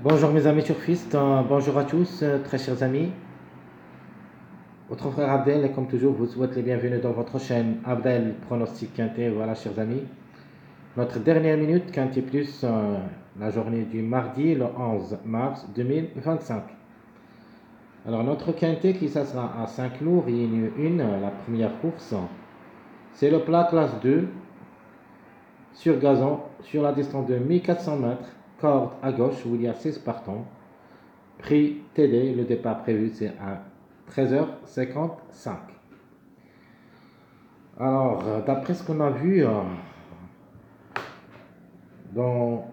Bonjour mes amis turfistes, bonjour à tous, très chers amis. Votre frère Abdel, et comme toujours, vous souhaite les bienvenus dans votre chaîne Abdel Pronostic Quintet. Voilà, chers amis, notre dernière minute Quintet Plus, la journée du mardi, le 11 mars 2025. Alors, notre Quintet qui s'assera à 5 lourds, ligne 1, la première course, c'est le plat classe 2 sur gazon, sur la distance de 1400 mètres, corde à gauche où il y a 6 partants. Prix TD, le départ prévu c'est à 13h55. Alors, d'après ce qu'on a vu dans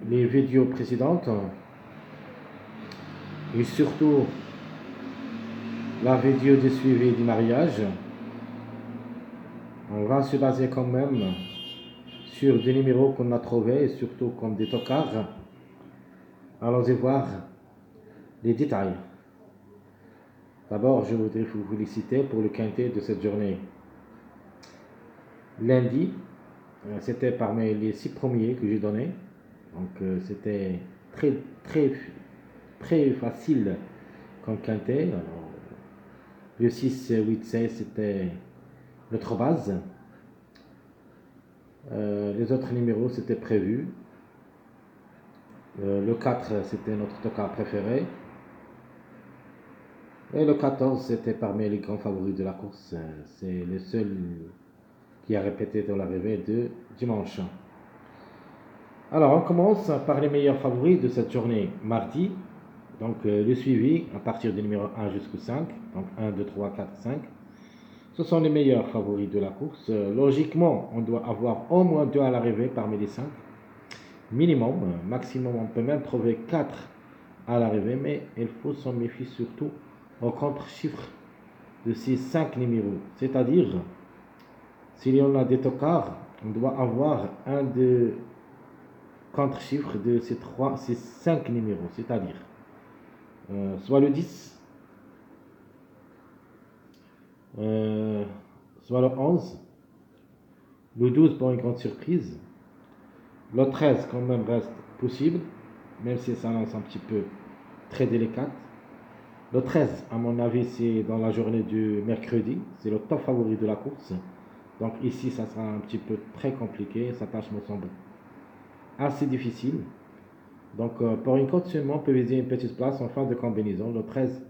les vidéos précédentes, et surtout la vidéo de suivi du mariage, on va se baser quand même sur des numéros qu'on a trouvés, et surtout comme des tocards. Allons-y voir les détails. D'abord, je voudrais vous féliciter pour le quintet de cette journée. Lundi, c'était parmi les 6 premiers que j'ai donnés. Donc c'était très, très, très facile comme quintet. Alors, le 6, 8, 16, c'était notre base. Les autres numéros, c'était prévu. Le 4, c'était notre tocard préféré. Et le 14, c'était parmi les grands favoris de la course. C'est le seul qui a répété dans l'arrivée de dimanche. Alors, on commence par les meilleurs favoris de cette journée mardi. Donc, le suivi à partir du numéro 1 jusqu'au 5. Donc, 1, 2, 3, 4, 5. Ce sont les meilleurs favoris de la course. Logiquement, on doit avoir au moins 2 à l'arrivée parmi les 5. Minimum, maximum, on peut même trouver 4 à l'arrivée, mais il faut s'en méfier surtout au contre-chiffre de ces 5 numéros. C'est-à-dire, s'il y en a des tocards, on doit avoir un de contre-chiffre de ces 5 numéros. C'est-à-dire, soit le 10, soit le 11, le 12 pour une grande surprise. Le 13 quand même reste possible, même si ça lance un petit peu très délicate. Le 13, à mon avis, c'est dans la journée du mercredi. C'est le top favori de la course. Donc ici, ça sera un petit peu très compliqué. Sa tâche me semble assez difficile. Donc pour une cote seulement, on peut viser une petite place en fin de combinaison. Le 13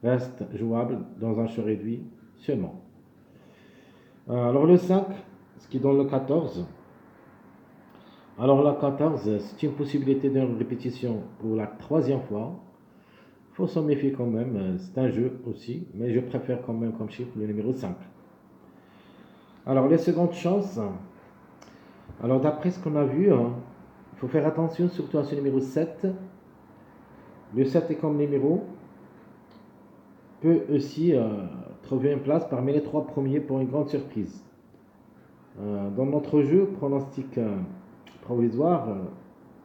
reste jouable dans un show réduit seulement. Alors le 5, ce qui donne le 14. Alors la 14, c'est une possibilité d'une répétition pour la troisième fois. Il faut s'en méfier quand même, c'est un jeu aussi, mais je préfère quand même comme chiffre le numéro 5. Alors les secondes chances, alors d'après ce qu'on a vu, il faut faire attention surtout à ce numéro 7. Le 7 est comme numéro, peut aussi trouver une place parmi les 3 premiers pour une grande surprise. Dans notre jeu pronostic provisoire,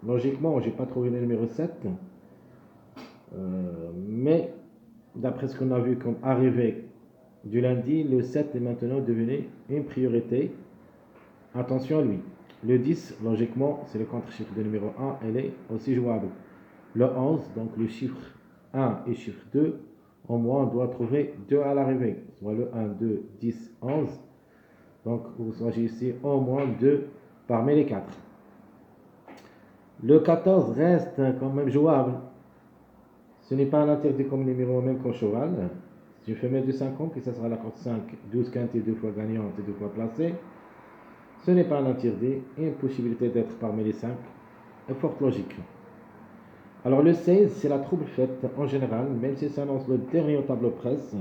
logiquement, je n'ai pas trouvé le numéro 7. Mais d'après ce qu'on a vu comme arrivée du lundi, le 7 est maintenant devenu une priorité. Attention à lui. Le 10, logiquement, c'est le contre-chiffre de numéro 1, elle est aussi jouable. Le 11, donc le chiffre 1 et chiffre 2, au moins on doit trouver 2 à l'arrivée, soit le 1, 2, 10, 11. Donc vous choisissez au moins 2 parmi les 4. Le 14 reste quand même jouable. Ce n'est pas un interdit comme numéro même qu'au cheval. Si je fais mettre du 50, et ça sera la cote 5, 12 quintés, 2 fois gagnante et 2 fois placée. Ce n'est pas un interdit et une possibilité d'être parmi les 5 est forte logique. Alors le 16, c'est la trouble faite en général, même si ça annonce le dernier au tableau presse.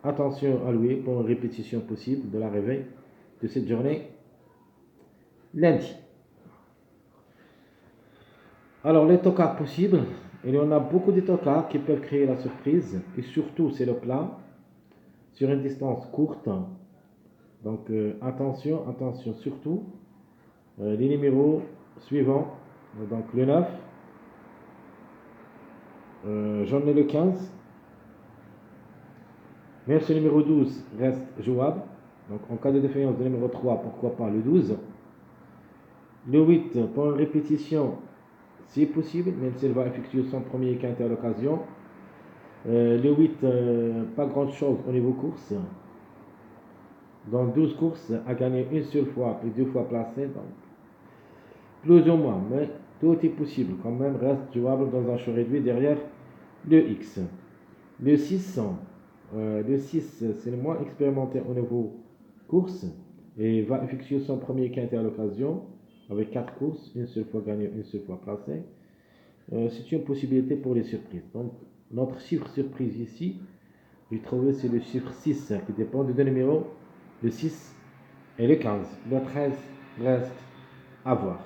Attention à lui pour une répétition possible de l'arrivée de cette journée lundi. Alors les tocards possibles, il y en a beaucoup de tocards qui peuvent créer la surprise, et surtout c'est le plat, sur une distance courte. Donc attention, attention surtout. Les numéros suivants, donc le 9, j'en ai le 15. Même ce numéro 12 reste jouable. Donc en cas de défaillance de numéro 3, pourquoi pas le 12. Le 8, pour une répétition, c'est possible, même s'il va effectuer son premier quintet à l'occasion. Le 8, pas grand chose au niveau course. Dans 12 courses, a gagné une seule fois et 2 fois placé, donc plus ou moins, mais tout est possible quand même, reste jouable dans un champ réduit derrière le X. Le 6, c'est le moins expérimenté au niveau course et va effectuer son premier quintet à l'occasion avec 4 courses, une seule fois gagné, une seule fois placé. C'est une possibilité pour les surprises. Donc, notre chiffre surprise ici, j'ai trouvé, c'est le chiffre 6 qui dépend de deux numéros, le 6 et le 15. Le 13 reste à voir.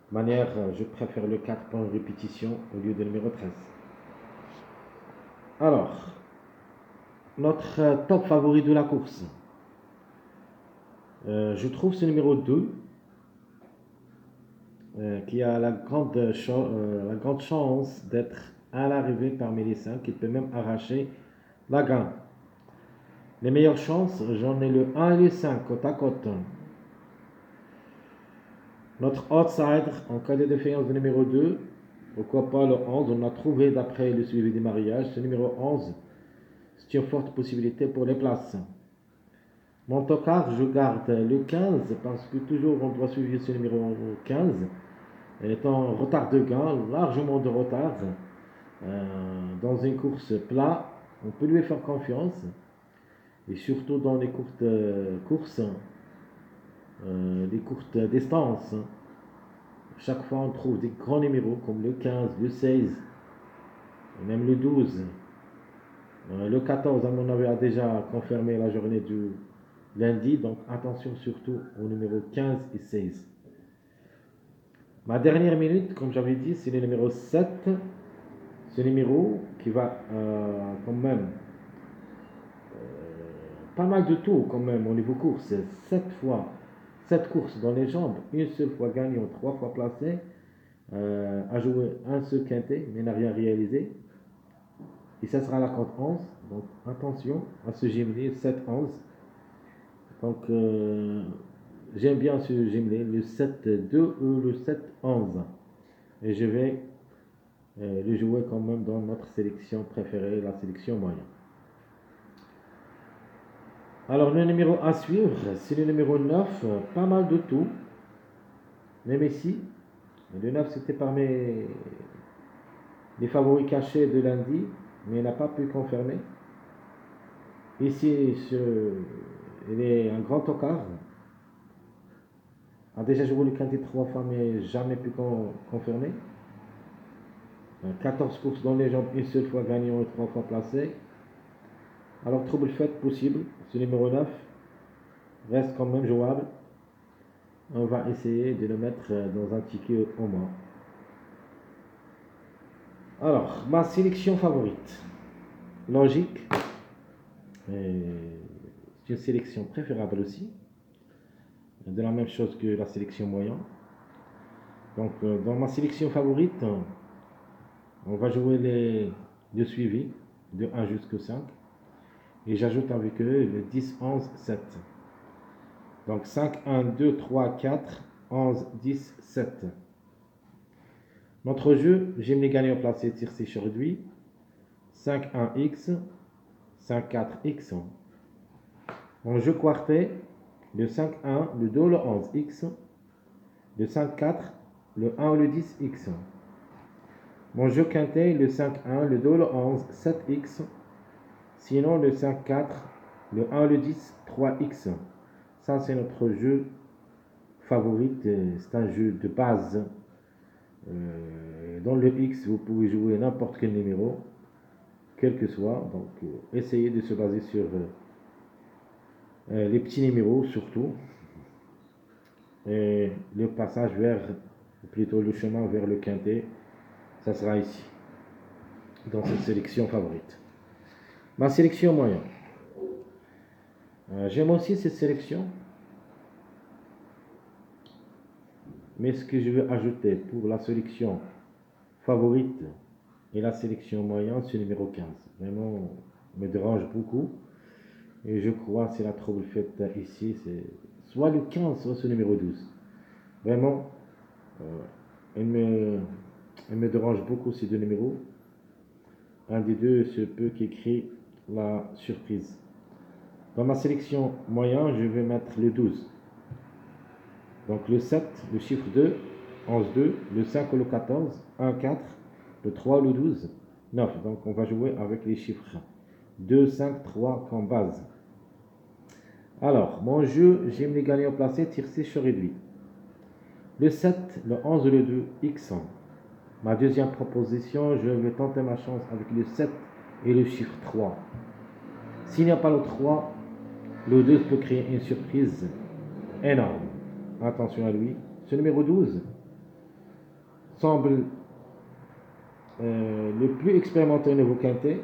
De manière, je préfère le 4 pour une répétition au lieu de numéro 13. Alors, notre top favori de la course, je trouve ce numéro 2 qui a la grande chance d'être à l'arrivée parmi les 5, qui peut même arracher la gagne. Les meilleures chances, j'en ai le 1 et le 5 côte à côte. Notre outsider en cas de défaillance de numéro 2, pourquoi pas le 11, on a trouvé d'après le suivi des mariages, ce numéro 11, c'est une forte possibilité pour les places. Mon tocard, je garde le 15 parce que toujours on doit suivre ce numéro 15. Elle est en retard de gain, largement de retard. Dans une course plat, on peut lui faire confiance. Et surtout dans les courtes courses, les courtes distances. Chaque fois, on trouve des grands numéros comme le 15, le 16, et même le 12. Le 14, à mon avis, a déjà confirmé la journée du lundi. Donc, attention surtout aux numéros 15 et 16. Ma dernière minute, comme j'avais dit, c'est le numéro 7. Ce numéro qui va quand même pas mal de tours quand même au niveau course. 7 courses dans les jambes, une seule fois gagnant, 3 fois placé, a joué un seul quintet mais n'a rien réalisé. Et ça sera la cote 11. Donc attention à ce jumelé 7-11. Donc j'aime bien ce jumelé, le 7-2 ou le 7-11. Et je vais le jouer quand même dans notre sélection préférée, la sélection moyenne. Alors le numéro à suivre, c'est le numéro 9, pas mal de tout. Même ici, le 9 c'était parmi les favoris cachés de lundi, mais il n'a pas pu confirmer. Ici, il est un grand tocard. A déjà joué le quintet 3 fois, mais jamais pu confirmer. 14 courses dans les jambes, une seule fois gagnant et 3 fois placé. Alors, trouble fait possible. Ce numéro 9 reste quand même jouable. On va essayer de le mettre dans un ticket au moins. Alors, ma sélection favorite. Logique. C'est une sélection préférable aussi. De la même chose que la sélection moyenne. Donc, dans ma sélection favorite, on va jouer les deux suivis, de 1 jusqu'au 5. Et j'ajoute avec eux le 10, 11, 7. Donc 5, 1, 2, 3, 4, 11, 10, 7. Notre jeu, j'aime les gagnants placés tirés sur réduit. 5, 1, X, 5, 4, X. Mon jeu quartet, le 5, 1, le 2, le 11, X. Le 5, 4, le 1 ou le 10, X. Mon jeu quintet, le 5, 1, le 2, le 11, 7X. Sinon, le 5, 4, le 1, le 10, 3X. Ça, c'est notre jeu favori. C'est un jeu de base. Dans le X, vous pouvez jouer n'importe quel numéro, quel que soit. Donc, essayez de se baser sur les petits numéros, surtout. Et le passage vers, plutôt le chemin vers le quintet, ça sera ici, dans cette sélection favorite. Ma sélection moyenne. J'aime aussi cette sélection. Mais ce que je veux ajouter pour la sélection favorite et la sélection moyenne, c'est le numéro 15. Vraiment, me dérange beaucoup. Et je crois que c'est la trouble faite ici. C'est soit le 15, soit ce numéro 12. Vraiment, il me dérange beaucoup ces deux numéros. Un des deux se peut qu'il crée la surprise. Dans ma sélection moyen, je vais mettre le 12. Donc le 7, le chiffre 2, 11, 2, le 5 ou le 14, 1, 4, le 3 ou le 12, 9. Donc on va jouer avec les chiffres 2, 5, 3 comme base. Alors, mon jeu, j'aime les gagnants placés, tirés sur réduit. Le 7, le 11 ou le 2, X. Ma deuxième proposition, je vais tenter ma chance avec le 7 et le chiffre 3. S'il n'y a pas le 3, le 2 peut créer une surprise énorme. Attention à lui. Ce numéro 12 semble le plus expérimenté au niveau quintet.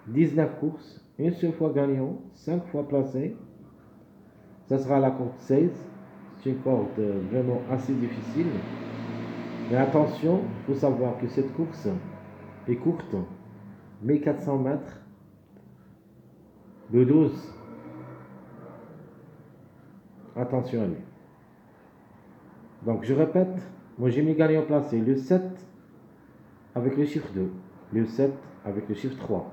19 courses, une seule fois gagnant, 5 fois placé. Ça sera la corde 16. C'est une corde vraiment assez difficile. Mais attention, il faut savoir que cette course est courte, 1400 mètres. Le 12, attention à lui. Donc je répète, moi j'ai mis gagnant placé le 7 avec le chiffre 2, le 7 avec le chiffre 3.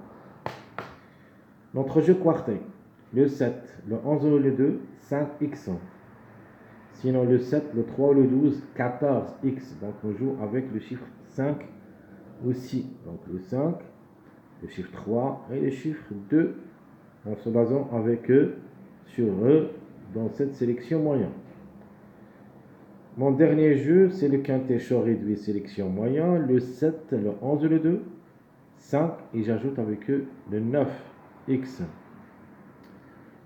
Notre jeu quarté, le 7, le 11 ou le 2, 5x. Sinon le 7, le 3 ou le 12, 14x. Donc on joue avec le chiffre 5 aussi. Donc le 5, le chiffre 3 et le chiffre 2 en se basant avec eux sur eux dans cette sélection moyen. Mon dernier jeu, c'est le quintet short réduit sélection moyen, le 7, le 11 le 2, 5 et j'ajoute avec eux le 9x.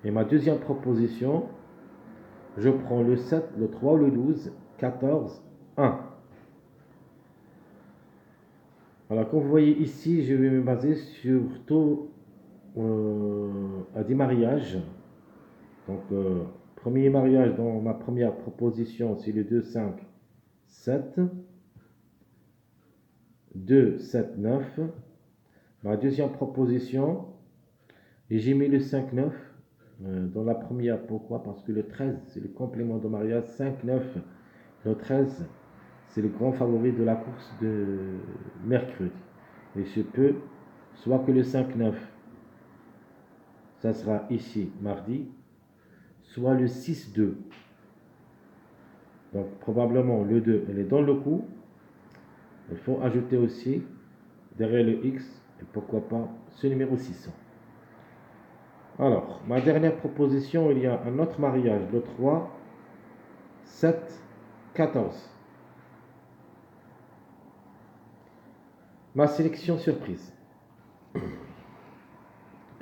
Et ma deuxième proposition, je prends le 7, le 3, le 12, 14, 1. Alors comme vous voyez ici, je vais me baser surtout à des mariages. Donc premier mariage dans ma première proposition, c'est le 2, 5, 7. 2, 7, 9. Ma deuxième proposition, et j'ai mis le 5, 9 dans la première. Pourquoi? Parce que le 13, c'est le complément de mariage. 5, 9. Le 13, c'est le grand favori de la course de mercredi. Et je peux, soit que le 5, 9, ça sera ici mardi, soit le 6, 2. Donc probablement le 2, elle est dans le coup. Il faut ajouter aussi derrière le X, et pourquoi pas ce numéro 600. Alors, ma dernière proposition, il y a un autre mariage, le 3, 7, 14. Ma sélection surprise.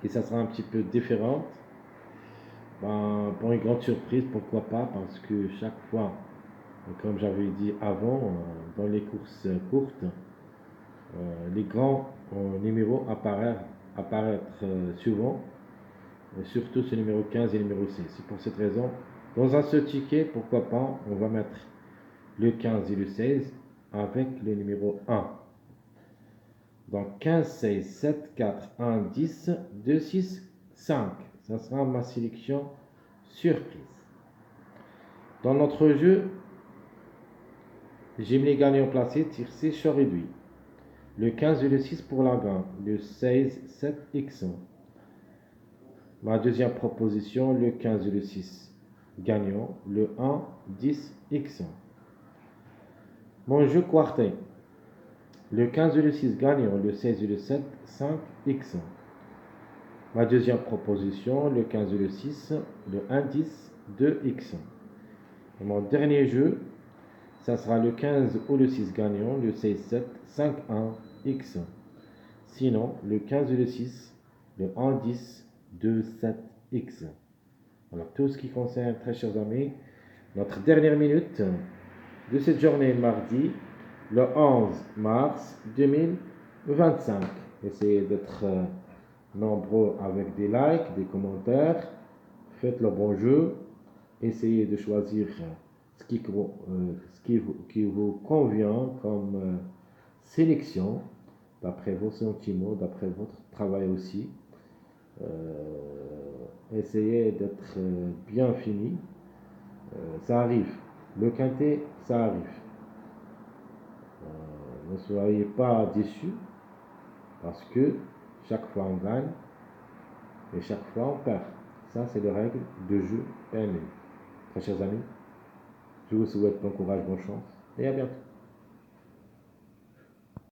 Et ça sera un petit peu différente. Ben, pour une grande surprise, pourquoi pas, parce que chaque fois, comme j'avais dit avant, dans les courses courtes, les grands numéros apparaître souvent, surtout ce numéro 15 et le numéro 6. C'est pour cette raison, dans un seul ticket, pourquoi pas, on va mettre le 15 et le 16 avec le numéro 1. Donc 15, 16, 7, 4, 1, 10, 2, 6, 5. Ça sera ma sélection surprise. Dans notre jeu, j'ai mis les gagnants placés, tir 6 short réduit. Le 15 et le 6 pour la gagne. Le 16, 7x. Ma deuxième proposition, le 15 et le 6 gagnant. Le 1, 10x. Mon jeu quarté. Le 15 et le 6 gagnant. Le 16 et le 7, 5x. Ma deuxième proposition, le 15 et le 6, le 1, 10, 2x. Et mon dernier jeu, ça sera le 15 ou le 6 gagnant, le 16, 7, 5, 1, x. Sinon, le 15 et le 6, le 1, 10, 2, 7, x. Alors, tout ce qui concerne, très chers amis, notre dernière minute de cette journée mardi, le 11 mars 2025. Essayez d'être nombreux avec des likes, des commentaires. Faites le bon jeu. Essayez de choisir ce qui vous convient comme sélection, d'après vos sentiments, d'après votre travail aussi. Essayez d'être bien fini. Ça arrive. Le quintet, ça arrive. ne soyez pas déçus parce que chaque fois on gagne et chaque fois on perd. Ça, c'est les règles de jeu PMU. Très chers amis, je vous souhaite bon courage, bonne chance et à bientôt.